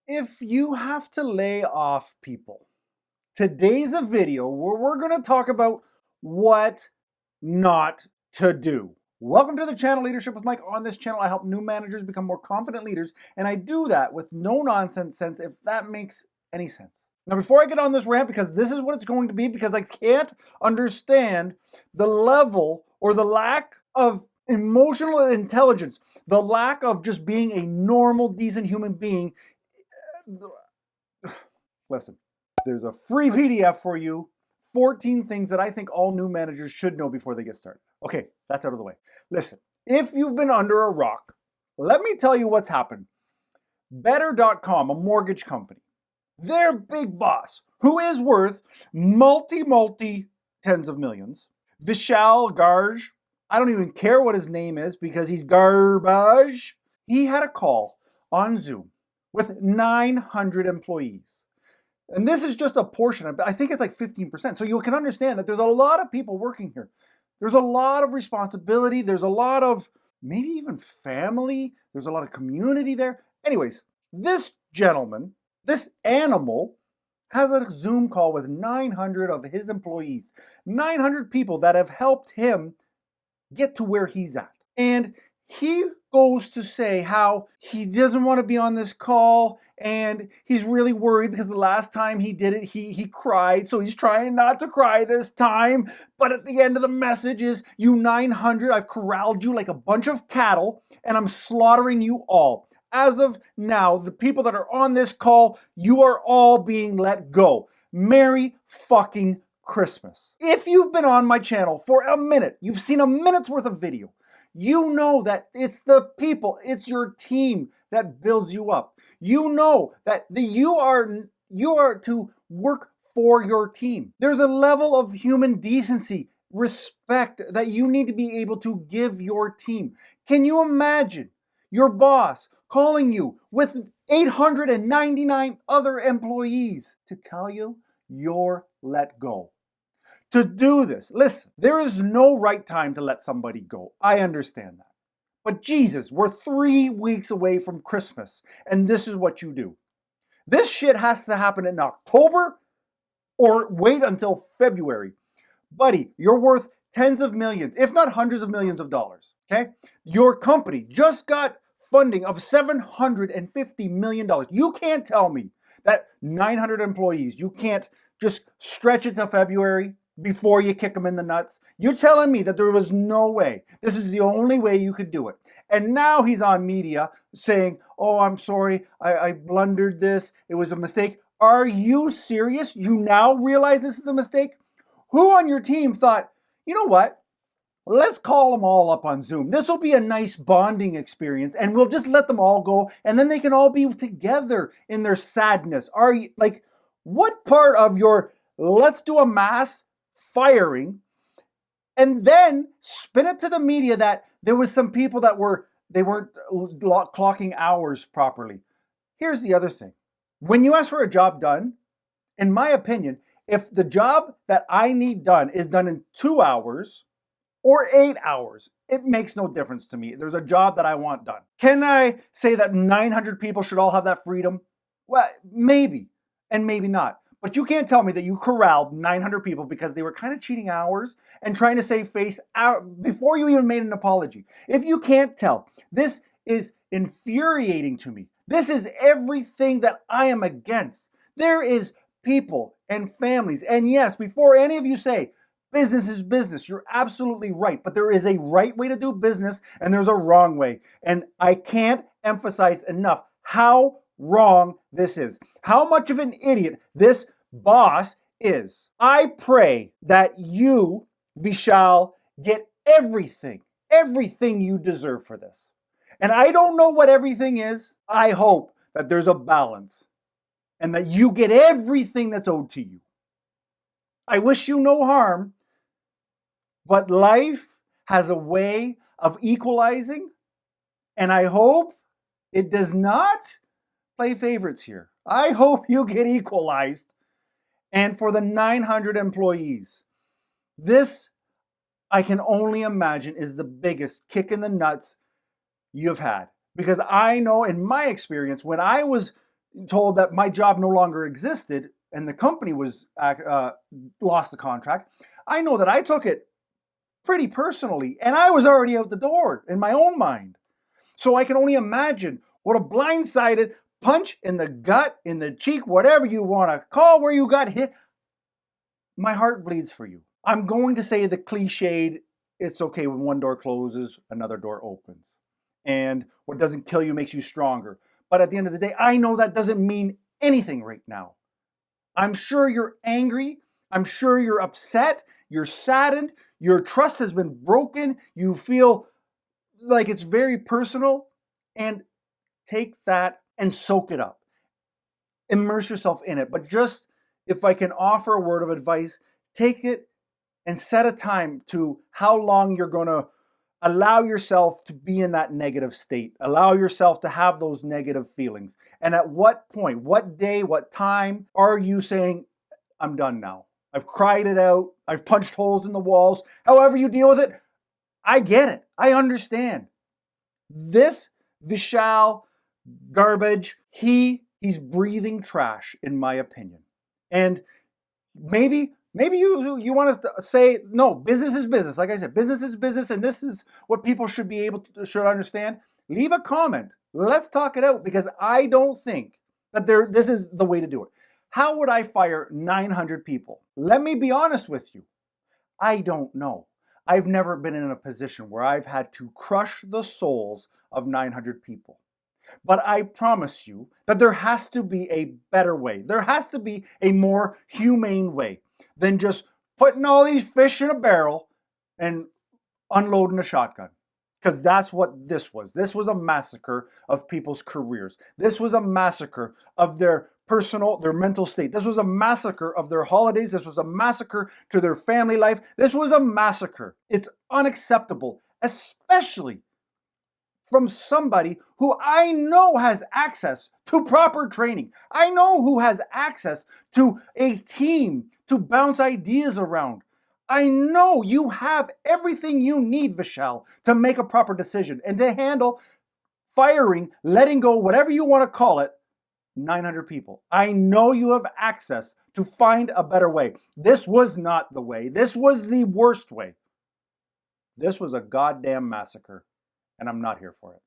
If you have to lay off people, today's a video where we're going to talk about what not to do. Welcome to the channel Leadership with Mike. On this channel, I help new managers become more confident leaders, and I do that with no nonsense sense, if that makes any sense. Now, before I get on this rant, because this is what it's going to be, because I can't understand the level or the lack of emotional intelligence, the lack of just being a normal, decent human being. Listen, there's a free PDF for you, 14 things that I think all new managers should know before they get started. Okay, that's out of the way. Listen, if you've been under a rock, let me tell you what's happened. Better.com, a mortgage company, their big boss, who is worth multi tens of millions, Vishal Garg, I don't even care what his name is because he's garbage. He had a call on Zoom with 900 employees. And this is just a portion of, I think it's like 15%. So you can understand that there's a lot of people working here. There's a lot of responsibility. There's a lot of maybe even family. There's a lot of community there. Anyways, this gentleman, this animal, has a Zoom call with 900 of his employees, 900 people that have helped him get to where he's at. And he goes to say how he doesn't want to be on this call and he's really worried because the last time he did it, he cried. So he's trying not to cry this time. But at the end of the message is, you 900, I've corralled you like a bunch of cattle and I'm slaughtering you all. As of now, the people that are on this call, you are all being let go. Merry fucking Christmas. If you've been on my channel for a minute, you've seen a minute's worth of video, you know that it's the people, it's your team that builds you up. You know that you are to work for your team. There's a level of human decency, respect that you need to be able to give your team. Can you imagine your boss calling you with 899 other employees to tell you you're let go? To do this, listen, there is no right time to let somebody go. I understand that. But Jesus, we're 3 weeks away from Christmas, and this is what you do. This shit has to happen in October or wait until February. Buddy, you're worth tens of millions, if not hundreds of millions of dollars, okay? Your company just got funding of $750 million. You can't tell me that 900 employees, you can't just stretch it to February before you kick them in the nuts. You're telling me that there was no way. This is the only way you could do it. And now he's on media saying, oh, I'm sorry, I blundered this. It was a mistake. Are you serious? You now realize this is a mistake? Who on your team thought, you know what? Let's call them all up on Zoom. This will be a nice bonding experience and we'll just let them all go and then they can all be together in their sadness. Are you like, what part of your let's do a mass firing and then spin it to the media that there was some people that they weren't clocking hours properly? Here's the other thing. When you ask for a job done, in my opinion, if the job that I need done is done in 2 hours or 8 hours, it makes no difference to me. There's a job that I want done. Can I say that 900 people should all have that freedom? Well, maybe, and maybe not. But you can't tell me that you corralled 900 people because they were kind of cheating hours and trying to save face out before you even made an apology. If you can't tell, this is infuriating to me. This is everything that I am against. There is people and families. And yes, before any of you say, business is business, you're absolutely right. But there is a right way to do business and there's a wrong way. And I can't emphasize enough how wrong this is. How much of an idiot this boss is. I pray that you, Vishal, get everything you deserve for this. And I don't know what everything is. I hope that there's a balance and that you get everything that's owed to you. I wish you no harm, but life has a way of equalizing, and I hope it does not play favorites here. I hope you get equalized. And for the 900 employees, this, I can only imagine, is the biggest kick in the nuts you've had. Because I know in my experience, when I was told that my job no longer existed and the company was lost the contract, I know that I took it pretty personally, and I was already out the door in my own mind. So I can only imagine what a blindsided punch in the gut, in the cheek, whatever you want to call where you got hit. My heart bleeds for you. I'm going to say the cliched, it's okay when one door closes, another door opens. And what doesn't kill you makes you stronger. But at the end of the day, I know that doesn't mean anything right now. I'm sure you're angry. I'm sure you're upset. You're saddened. Your trust has been broken. You feel like it's very personal. And take that and soak it up. Immerse yourself in it. But just if I can offer a word of advice, take it and set a time to how long you're going to allow yourself to be in that negative state. Allow yourself to have those negative feelings. And at what point, what day, what time are you saying, I'm done now? I've cried it out. I've punched holes in the walls. However you deal with it, I get it. I understand. This Vishal Garbage, he's breathing trash, in my opinion. And maybe you want to say, no, business is business. Like I said, business is business, and this is what people should understand. Leave a comment. Let's talk it out, because I don't think that this is the way to do it. How would I fire 900 people? Let me be honest with you. I don't know. I've never been in a position where I've had to crush the souls of 900 people. But I promise you that there has to be a better way. There has to be a more humane way than just putting all these fish in a barrel and unloading a shotgun. Because that's what this was. This was a massacre of people's careers. This was a massacre of their mental state. This was a massacre of their holidays. This was a massacre to their family life. This was a massacre. It's unacceptable, especially from somebody who I know has access to proper training. I know who has access to a team to bounce ideas around. I know you have everything you need, Vishal, to make a proper decision and to handle firing, letting go, whatever you want to call it, 900 people. I know you have access to find a better way. This was not the way. This was the worst way. This was a goddamn massacre, and I'm not here for it.